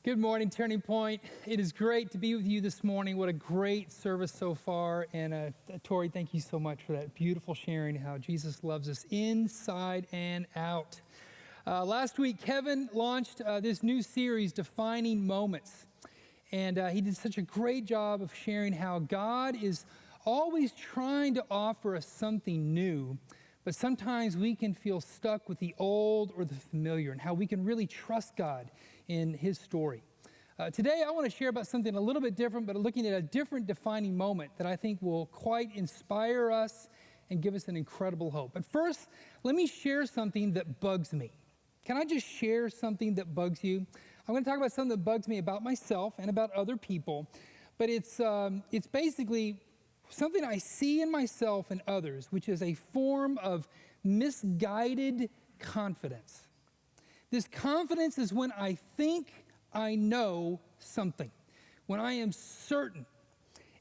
Good morning, Turning Point. It is great to be with you this morning. What a great service so far. And Tori, thank you so much for that beautiful sharing, how Jesus loves us inside and out. Last week, Kevin launched this new series, Defining Moments. And he did such a great job of sharing how God is always trying to offer us something new, but sometimes we can feel stuck with the old or the familiar, and how we can really trust God in his story. Today, I want to share about something a little bit different, but looking at a different defining moment that I think will quite inspire us and give us an incredible hope. But first, let me share something that bugs me. Can I just share something that bugs you? I'm going to talk about something that bugs me about myself and about other people, but it's basically something I see in myself and others, which is a form of misguided confidence. This confidence is when I think I know something, when I am certain.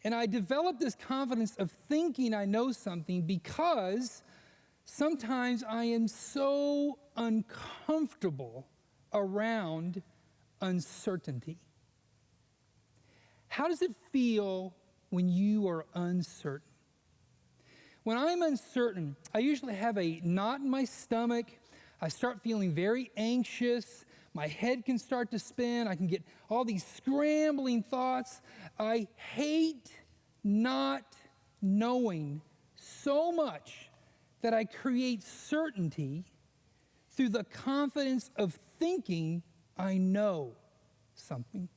And I develop this confidence of thinking I know something because sometimes I am so uncomfortable around uncertainty. How does it feel when you are uncertain? When I'm uncertain, I usually have a knot in my stomach. I start feeling very anxious. My head can start to spin. I can get all these scrambling thoughts. I hate not knowing so much that I create certainty through the confidence of thinking I know something.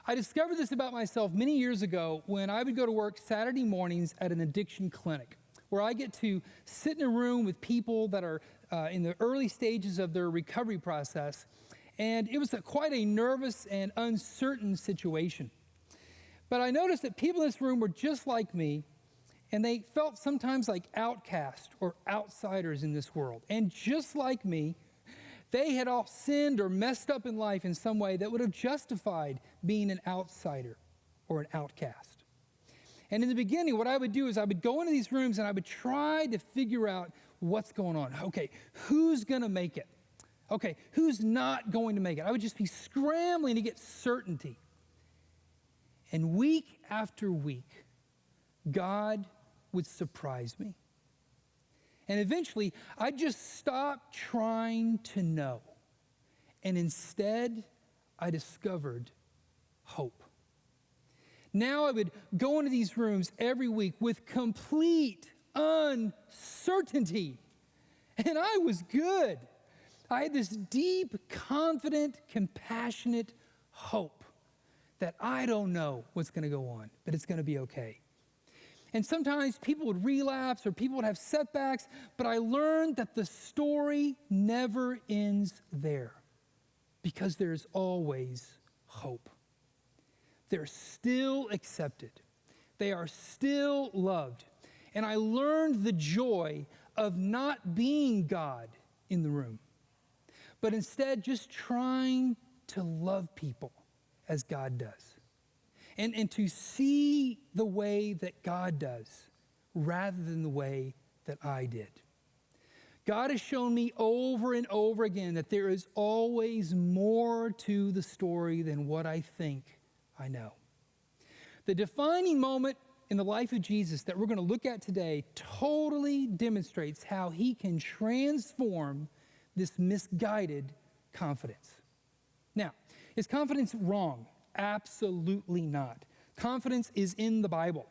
I discovered this about myself many years ago when I would go to work Saturday mornings at an addiction clinic, where I get to sit in a room with people that are in the early stages of their recovery process. And it was quite a nervous and uncertain situation. But I noticed that people in this room were just like me, and they felt sometimes like outcasts or outsiders in this world. And just like me, they had all sinned or messed up in life in some way that would have justified being an outsider or an outcast. And in the beginning, what I would do is I would go into these rooms and I would try to figure out what's going on. Okay, who's going to make it? Okay, who's not going to make it? I would just be scrambling to get certainty. And week after week, God would surprise me. And eventually, I'd just stop trying to know. And instead, I discovered hope. Now I would go into these rooms every week with complete uncertainty. And I was good. I had this deep, confident, compassionate hope that I don't know what's going to go on, but it's going to be okay. And sometimes people would relapse or people would have setbacks, but I learned that the story never ends there because there's always hope. They're still accepted. They are still loved. And I learned the joy of not being God in the room, but instead just trying to love people as God does. And to see the way that God does rather than the way that I did. God has shown me over and over again that there is always more to the story than what I think I know. The defining moment in the life of Jesus that we're going to look at today totally demonstrates how he can transform this misguided confidence. Now, is confidence wrong? Absolutely not. Confidence is in the Bible,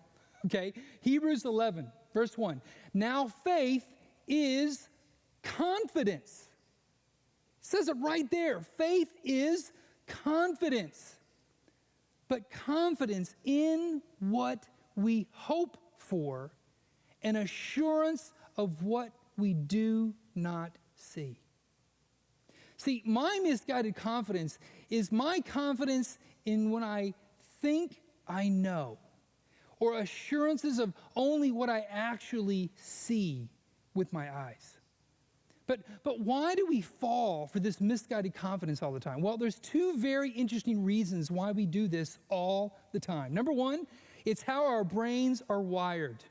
okay? Hebrews 11, verse 1. Now faith is confidence. It says it right there. Faith is confidence. But confidence in what we hope for, an assurance of what we do not see. See, my misguided confidence is my confidence in when I think I know, or assurances of only what I actually see with my eyes. But why do we fall for this misguided confidence all the time? Well, there's two very interesting reasons why we do this all the time. Number one, it's how our brains are wired.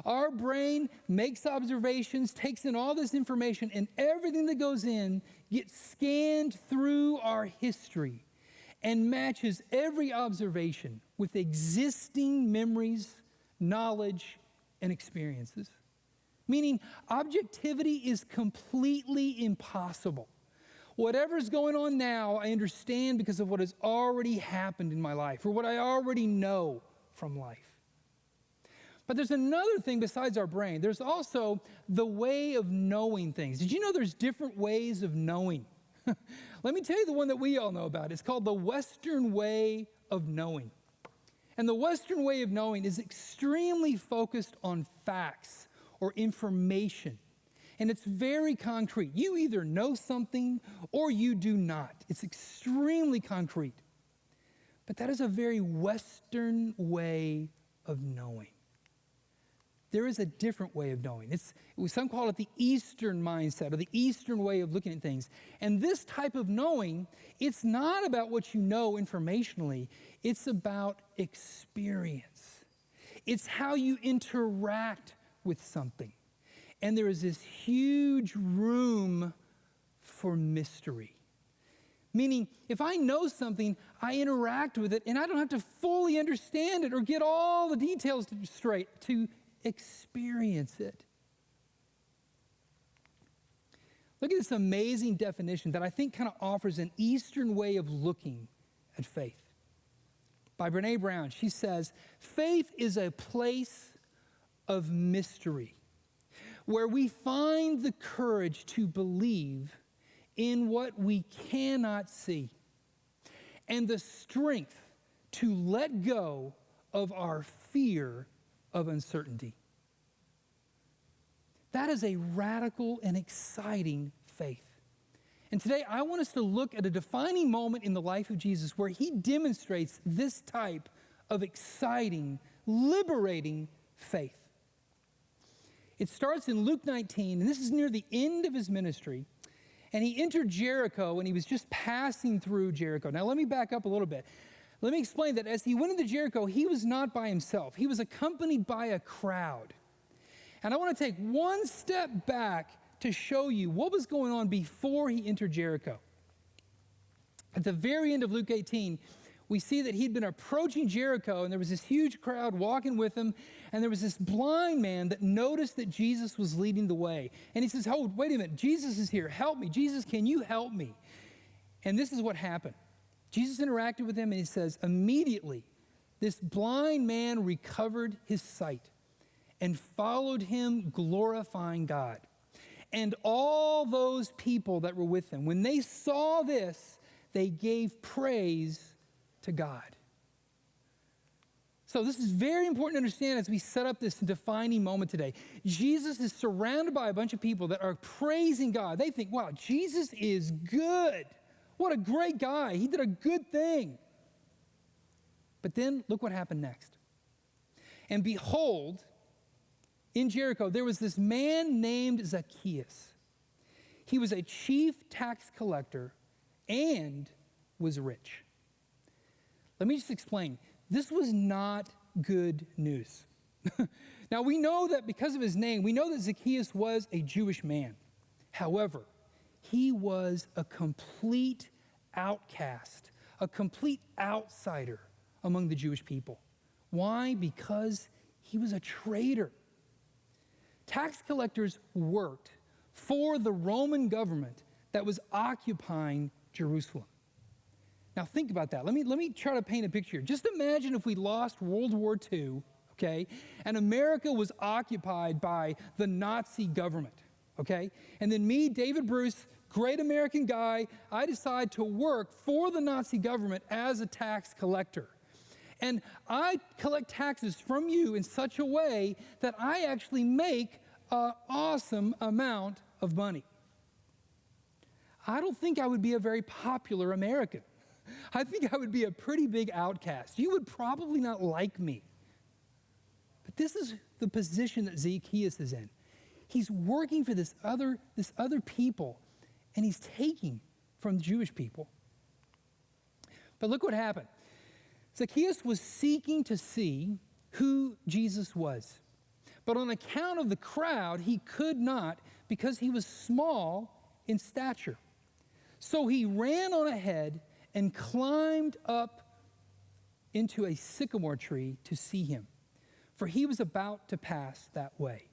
Our brain makes observations, takes in all this information, and everything that goes in gets scanned through our history and matches every observation with existing memories, knowledge, and experiences. Meaning, objectivity is completely impossible. Whatever's going on now, I understand because of what has already happened in my life or what I already know from life. But there's another thing besides our brain. There's also the way of knowing things. Did you know there's different ways of knowing? Let me tell you the one that we all know about. It's called the Western way of knowing. And the Western way of knowing is extremely focused on facts or information. And it's very concrete. You either know something or you do not. It's extremely concrete. But that is a very Western way of knowing. There is a different way of knowing. Some call it the Eastern mindset or the Eastern way of looking at things. And this type of knowing, it's not about what you know informationally. It's about experience. It's how you interact with something. And there is this huge room for mystery. Meaning, if I know something, I interact with it, and I don't have to fully understand it or get all the details straight to experience it. Look at this amazing definition that I think kind of offers an Eastern way of looking at faith. By Brené Brown, she says, faith is a place of mystery where we find the courage to believe in what we cannot see and the strength to let go of our fear of uncertainty. That is a radical and exciting faith. And today I want us to look at a defining moment in the life of Jesus where he demonstrates this type of exciting, liberating faith. It starts in Luke 19, and this is near the end of his ministry. And he entered Jericho, and he was just passing through Jericho. Now, let me back up a little bit. Let me explain that as he went into Jericho, he was not by himself. He was accompanied by a crowd. And I want to take one step back to show you what was going on before he entered Jericho. At the very end of Luke 18, we see that he'd been approaching Jericho, and there was this huge crowd walking with him, and there was this blind man that noticed that Jesus was leading the way. And he says, "Oh, wait a minute, Jesus is here. Help me. Jesus, can you help me?" And this is what happened. Jesus interacted with him, and he says, immediately, this blind man recovered his sight and followed him, glorifying God. And all those people that were with him, when they saw this, they gave praise to God. So this is very important to understand as we set up this defining moment today. Jesus is surrounded by a bunch of people that are praising God. They think, wow, Jesus is good. What a great guy. He did a good thing. But then look what happened next. And behold, in Jericho, there was this man named Zacchaeus. He was a chief tax collector and was rich. Let me just explain. This was not good news. Now, we know that because of his name, we know that Zacchaeus was a Jewish man. However, he was a complete outcast, a complete outsider among the Jewish people. Why? Because he was a traitor. Tax collectors worked for the Roman government that was occupying Jerusalem. Now think about that. Let me try to paint a picture. Just imagine if we lost World War II, okay, and America was occupied by the Nazi government, okay? And then me, David Bruce, great American guy, I decide to work for the Nazi government as a tax collector. And I collect taxes from you in such a way that I actually make an awesome amount of money. I don't think I would be a very popular American. I think I would be a pretty big outcast. You would probably not like me. But this is the position that Zacchaeus is in. He's working for this other people, and he's taking from Jewish people. But look what happened. Zacchaeus was seeking to see who Jesus was. But on account of the crowd, he could not because he was small in stature. So he ran on ahead and climbed up into a sycamore tree to see him, for he was about to pass that way.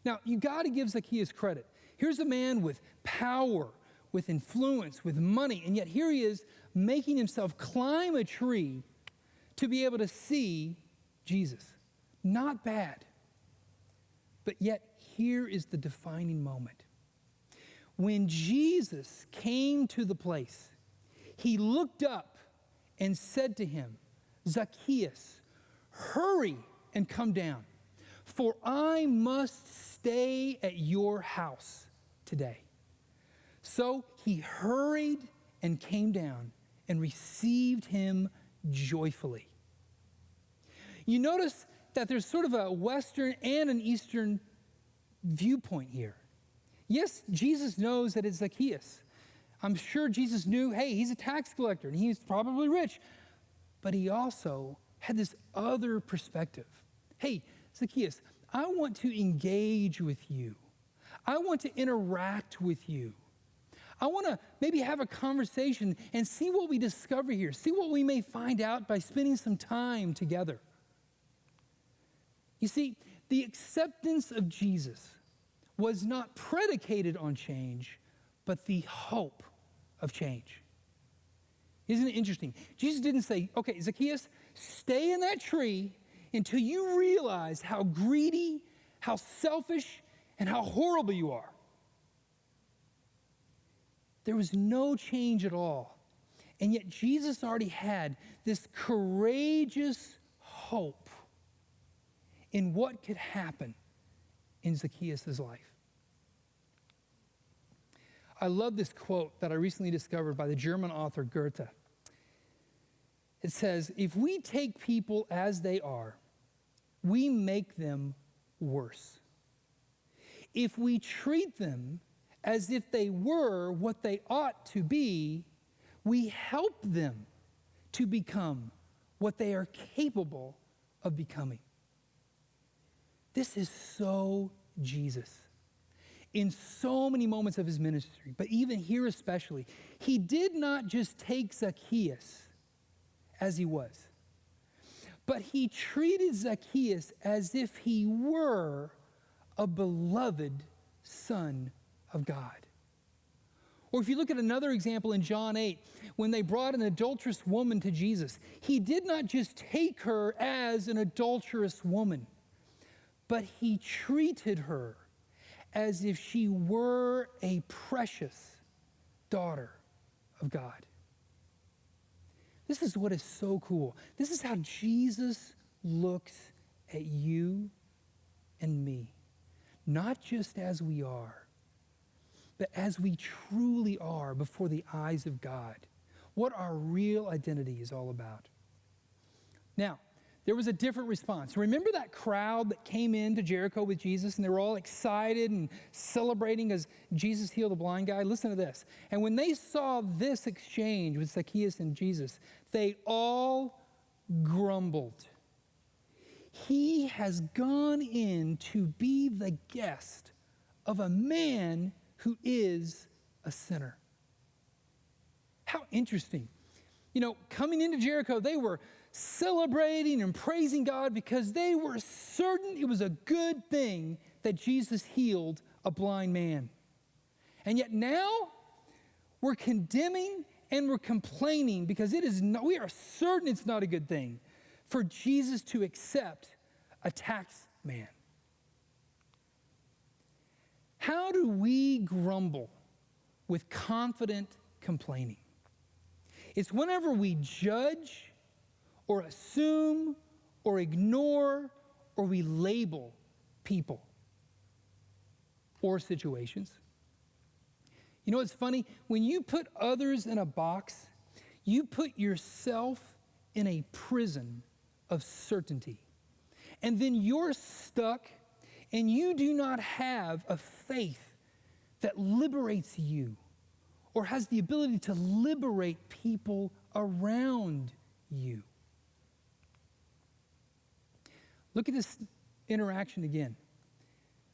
Now, you got to give Zacchaeus credit. Here's a man with power, with influence, with money, and yet here he is making himself climb a tree to be able to see Jesus. Not bad. But yet, here is the defining moment. When Jesus came to the place, he looked up and said to him, Zacchaeus, hurry and come down, for I must stay at your house today. So he hurried and came down and received him joyfully. You notice that there's sort of a Western and an Eastern viewpoint here. Yes, Jesus knows that it's Zacchaeus. I'm sure Jesus knew, hey, he's a tax collector and he's probably rich. But he also had this other perspective. Hey, Zacchaeus, I want to engage with you. I want to interact with you. I want to maybe have a conversation and see what we discover here. See what we may find out by spending some time together. You see, the acceptance of Jesus was not predicated on change, but the hope of change. Isn't it interesting? Jesus didn't say, okay, Zacchaeus, stay in that tree until you realize how greedy, how selfish, and how horrible you are. There was no change at all. And yet Jesus already had this courageous hope in what could happen in Zacchaeus' life. I love this quote that I recently discovered by the German author Goethe. It says, if we take people as they are, we make them worse. If we treat them as if they were what they ought to be, we help them to become what they are capable of becoming. This is so Jesus. In so many moments of his ministry, but even here especially, he did not just take Zacchaeus as he was, but he treated Zacchaeus as if he were a beloved son of God. Or if you look at another example in John 8, when they brought an adulterous woman to Jesus, he did not just take her as an adulterous woman, but he treated her as if she were a precious daughter of God. This is what is so cool. This is how Jesus looks at you and me, not just as we are, but as we truly are before the eyes of God, what our real identity is all about. Now, there was a different response. Remember that crowd that came into Jericho with Jesus and they were all excited and celebrating as Jesus healed the blind guy? Listen to this. And when they saw this exchange with Zacchaeus and Jesus, they all grumbled. He has gone in to be the guest of a man who is a sinner. How interesting. You know, coming into Jericho, they were celebrating and praising God because they were certain it was a good thing that Jesus healed a blind man. And yet now we're condemning and we're complaining because we are certain it's not a good thing for Jesus to accept a tax man. How do we grumble with confident complaining? It's whenever we judge or assume or ignore or we label people or situations. You know what's funny? When you put others in a box, you put yourself in a prison of certainty. And then you're stuck and you do not have a faith that liberates you or has the ability to liberate people around you. Look at this interaction again.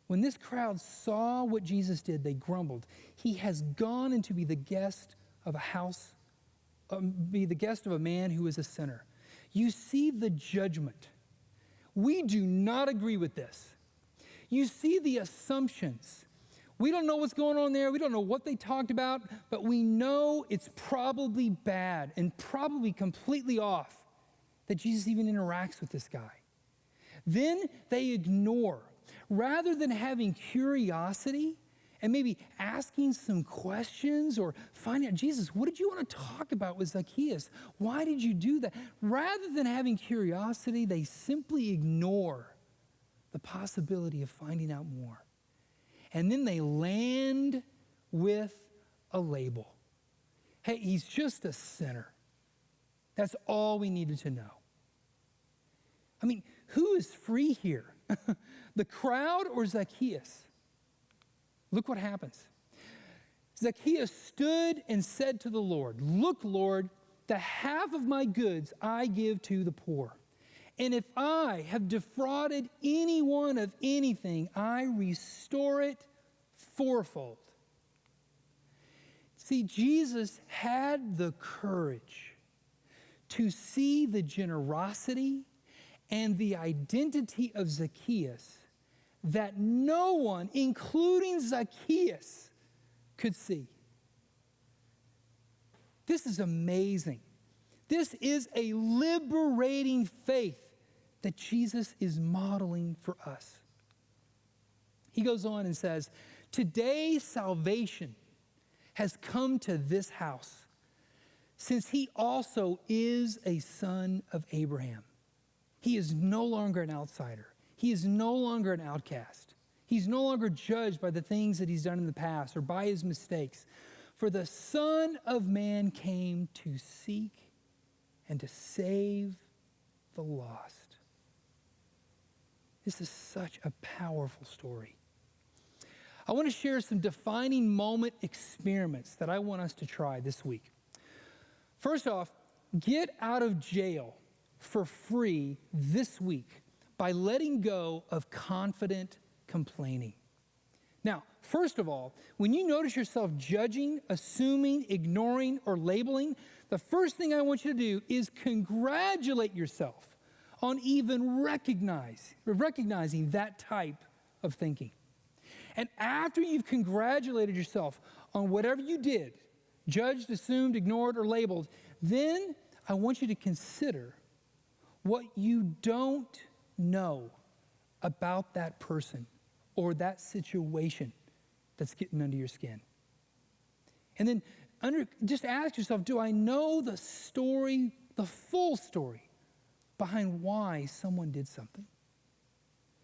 When this crowd saw what Jesus did, they grumbled. He has gone in to be the guest of a house, be the guest of a man who is a sinner. You see the judgment. We do not agree with this. You see the assumptions. We don't know what's going on there. We don't know what they talked about, but we know it's probably bad and probably completely off that Jesus even interacts with this guy. Then they ignore. Rather than having curiosity and maybe asking some questions or finding out, Jesus, what did you want to talk about with Zacchaeus? Why did you do that? Rather than having curiosity, they simply ignore the possibility of finding out more. And then they land with a label. Hey, he's just a sinner. That's all we needed to know. I mean, who is free here? The crowd or Zacchaeus? Look what happens. Zacchaeus stood and said to the Lord, "Look, Lord, the half of my goods I give to the poor. And if I have defrauded anyone of anything, I restore it fourfold." See, Jesus had the courage to see the generosity and the identity of Zacchaeus that no one, including Zacchaeus, could see. This is amazing. This is a liberating faith that Jesus is modeling for us. He goes on and says, "Today salvation has come to this house, since he also is a son of Abraham. He is no longer an outsider. He is no longer an outcast. He's no longer judged by the things that he's done in the past or by his mistakes. For the Son of Man came to seek and to save the lost." This is such a powerful story. I want to share some defining moment experiments that I want us to try this week. First off, get out of jail for free this week by letting go of confident complaining. Now, first of all, when you notice yourself judging, assuming, ignoring, or labeling, the first thing I want you to do is congratulate yourself on even recognizing that type of thinking. And after you've congratulated yourself on whatever you did, judged, assumed, ignored, or labeled, then I want you to consider what you don't know about that person or that situation that's getting under your skin. And then just ask yourself, do I know the story, the full story behind why someone did something?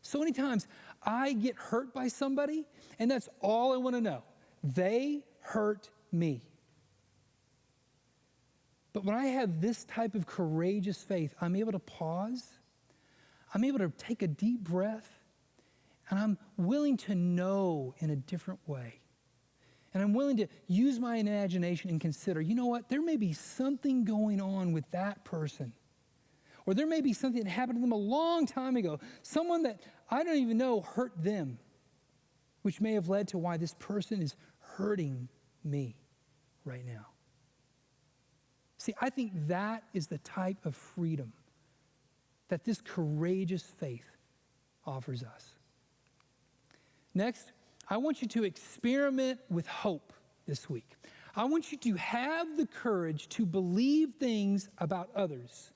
So many times I get hurt by somebody, and that's all I want to know. They hurt me. But when I have this type of courageous faith, I'm able to pause. I'm able to take a deep breath, and I'm willing to know in a different way. And I'm willing to use my imagination and consider, you know what, there may be something going on with that person. Or there may be something that happened to them a long time ago. Someone that I don't even know hurt them, which may have led to why this person is hurting me right now. See, I think that is the type of freedom that this courageous faith offers us. Next, I want you to experiment with hope this week. I want you to have the courage to believe things about others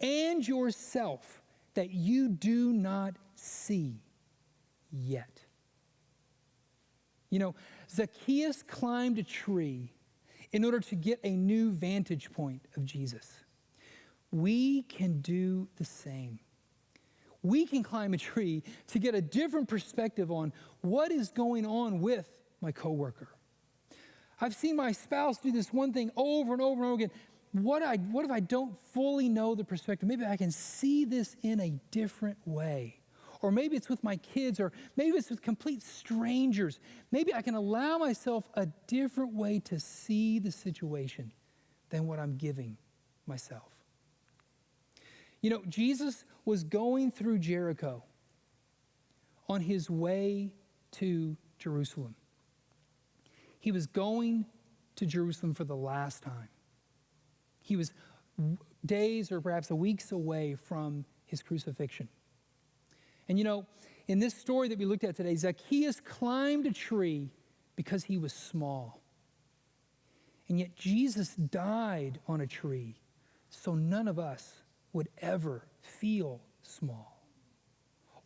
and yourself that you do not see yet. You know, Zacchaeus climbed a tree in order to get a new vantage point of Jesus. We can do the same. We can climb a tree to get a different perspective on what is going on with my coworker. I've seen my spouse do this one thing over and over and over again. What if I don't fully know the perspective? Maybe I can see this in a different way. Or maybe it's with my kids, or maybe it's with complete strangers. Maybe I can allow myself a different way to see the situation than what I'm giving myself. You know, Jesus was going through Jericho on his way to Jerusalem. He was going to Jerusalem for the last time. He was days or perhaps weeks away from his crucifixion. And you know, in this story that we looked at today, Zacchaeus climbed a tree because he was small. And yet Jesus died on a tree so none of us would ever feel small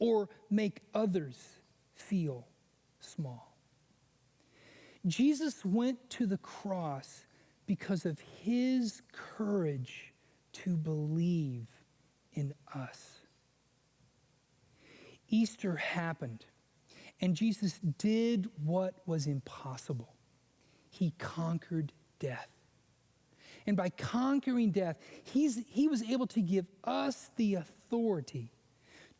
or make others feel small. Jesus went to the cross because of his courage to believe in us. Easter happened, and Jesus did what was impossible. He conquered death. And by conquering death, he was able to give us the authority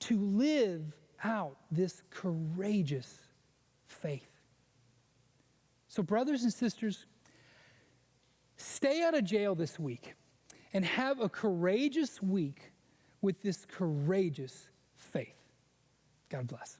to live out this courageous faith. So brothers and sisters, stay out of jail this week and have a courageous week with this courageous faith. God bless.